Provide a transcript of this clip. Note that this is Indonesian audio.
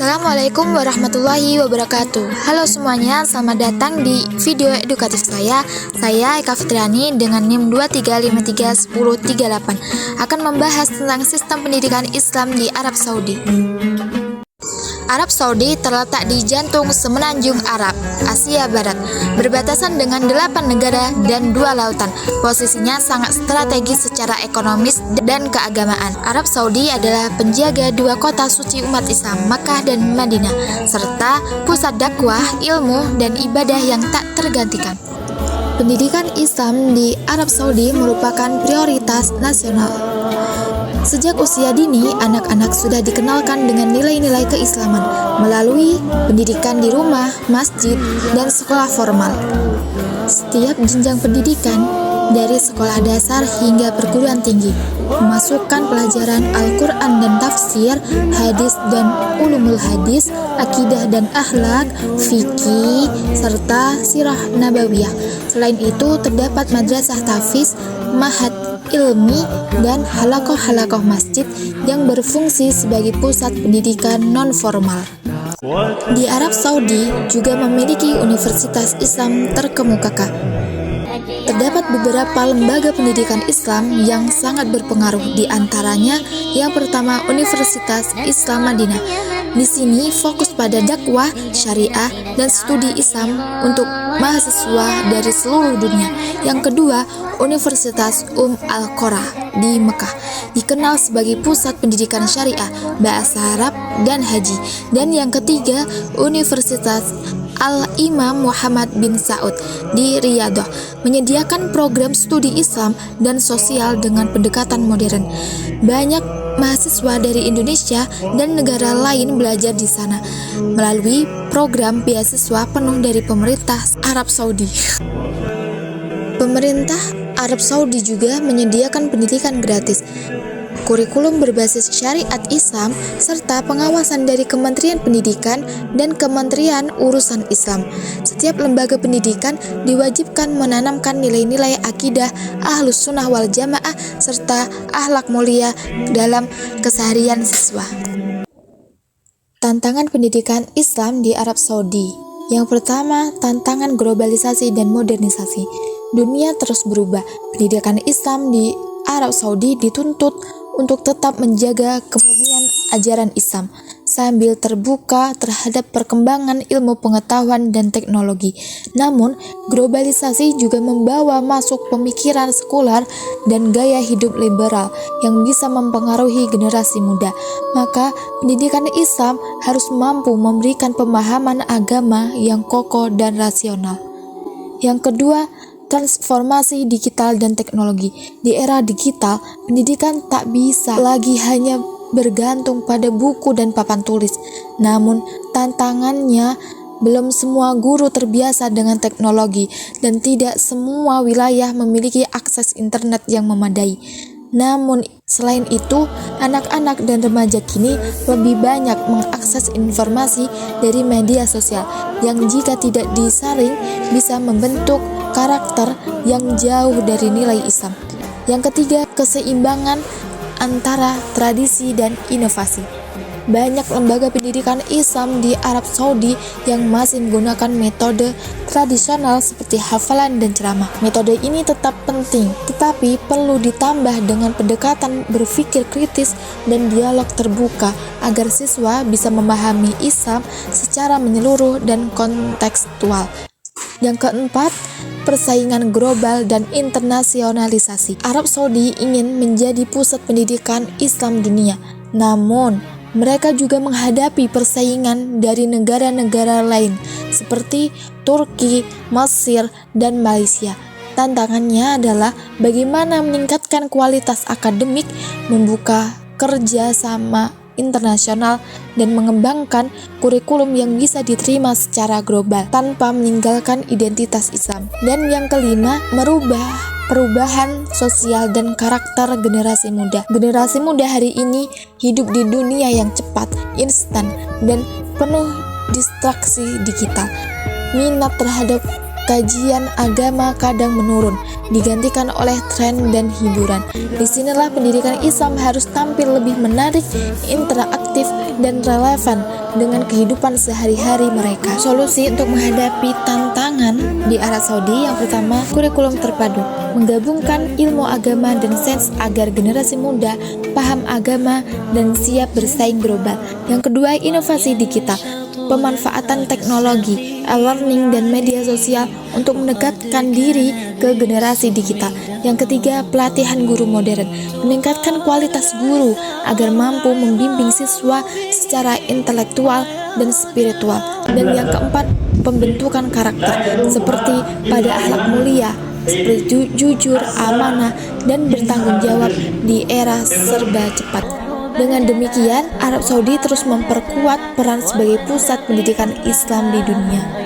Assalamualaikum warahmatullahi wabarakatuh. Halo semuanya, selamat datang di video edukatif saya. Saya Eka Fitriani dengan NIM 23531038 akan membahas tentang sistem pendidikan Islam di Arab Saudi. Arab Saudi terletak di jantung semenanjung Arab, Asia Barat, berbatasan dengan 8 negara dan 2 lautan. Posisinya sangat strategis secara ekonomis dan keagamaan. Arab Saudi adalah penjaga 2 kota suci umat Islam, Makkah dan Madinah, serta pusat dakwah, ilmu, dan ibadah yang tak tergantikan. Pendidikan Islam di Arab Saudi merupakan prioritas nasional. Sejak usia dini, anak-anak sudah dikenalkan dengan nilai-nilai keislaman melalui pendidikan di rumah, masjid, dan sekolah formal. Setiap jenjang pendidikan, dari sekolah dasar hingga perguruan tinggi, memasukkan pelajaran Al-Quran dan tafsir, hadis dan ulumul hadis, akidah dan akhlak, fikih, serta sirah nabawiyah. Selain itu, terdapat madrasah tahfiz, mahad ilmi, dan halakoh-halakoh masjid yang berfungsi sebagai pusat pendidikan non-formal. Di Arab Saudi juga memiliki universitas Islam terkemuka. Terdapat beberapa lembaga pendidikan Islam yang sangat berpengaruh, di antaranya yang pertama Universitas Islam Madinah. Di sini fokus pada dakwah, syariah, dan studi Islam untuk mahasiswa dari seluruh dunia. Yang kedua, Universitas Al-Qura di Mekah, dikenal sebagai pusat pendidikan syariah, bahasa Arab, dan haji. Dan yang ketiga, Universitas Al-Imam Muhammad bin Saud di Riyadh, menyediakan program studi Islam dan sosial dengan pendekatan modern. Banyak mahasiswa dari Indonesia dan negara lain belajar di sana melalui program beasiswa penuh dari pemerintah Arab Saudi. Pemerintah Arab Saudi juga menyediakan pendidikan gratis, kurikulum berbasis syariat Islam, serta pengawasan dari Kementerian Pendidikan dan Kementerian Urusan Islam. Setiap lembaga pendidikan diwajibkan menanamkan nilai-nilai akidah Ahlus Sunnah wal Jamaah serta akhlak mulia dalam keseharian siswa. Tantangan pendidikan Islam di Arab Saudi. Yang pertama, tantangan globalisasi dan modernisasi. Dunia terus berubah. Pendidikan Islam di Arab Saudi dituntut untuk tetap menjaga kemurnian ajaran Islam sambil terbuka terhadap perkembangan ilmu pengetahuan dan teknologi. Namun, globalisasi juga membawa masuk pemikiran sekular dan gaya hidup liberal yang bisa mempengaruhi generasi muda. Maka, pendidikan Islam harus mampu memberikan pemahaman agama yang kokoh dan rasional. Yang kedua, transformasi digital dan teknologi. Di era digital, pendidikan tak bisa lagi hanya bergantung pada buku dan papan tulis. Namun, tantangannya belum semua guru terbiasa dengan teknologi dan tidak semua wilayah memiliki akses internet yang memadai. Namun, selain itu, anak-anak dan remaja kini lebih banyak mengakses informasi dari media sosial yang jika tidak disaring bisa membentuk karakter yang jauh dari nilai Islam. Yang ketiga, keseimbangan antara tradisi dan inovasi. Banyak lembaga pendidikan Islam di Arab Saudi yang masih menggunakan metode tradisional seperti hafalan dan ceramah. Metode ini tetap penting, tetapi perlu ditambah dengan pendekatan berpikir kritis dan dialog terbuka agar siswa bisa memahami Islam secara menyeluruh dan kontekstual. Yang keempat, persaingan global dan internasionalisasi. Arab Saudi ingin menjadi pusat pendidikan Islam dunia, namun mereka juga menghadapi persaingan dari negara-negara lain seperti Turki, Mesir, dan Malaysia. Tantangannya adalah bagaimana meningkatkan kualitas akademik, membuka kerja sama internasional, dan mengembangkan kurikulum yang bisa diterima secara global tanpa meninggalkan identitas Islam. Dan yang kelima, perubahan sosial dan karakter generasi muda. Generasi muda hari ini hidup di dunia yang cepat, instan, dan penuh distraksi digital. Minat terhadap kajian agama kadang menurun, digantikan oleh tren dan hiburan. Disinilah pendidikan Islam harus tampil lebih menarik, interaktif, dan relevan dengan kehidupan sehari-hari mereka. Solusi untuk menghadapi tantangan di Arab Saudi yang pertama, kurikulum terpadu, menggabungkan ilmu agama dan sains agar generasi muda paham agama dan siap bersaing global. Yang kedua, inovasi digital, pemanfaatan teknologi, e-learning, dan media sosial untuk mendekatkan diri ke generasi digital. Yang ketiga, pelatihan guru modern, meningkatkan kualitas guru agar mampu membimbing siswa secara intelektual dan spiritual. Dan yang keempat, pembentukan karakter seperti pada akhlak mulia, seperti jujur, amanah, dan bertanggung jawab di era serba cepat. Dengan demikian, Arab Saudi terus memperkuat peran sebagai pusat pendidikan Islam di dunia.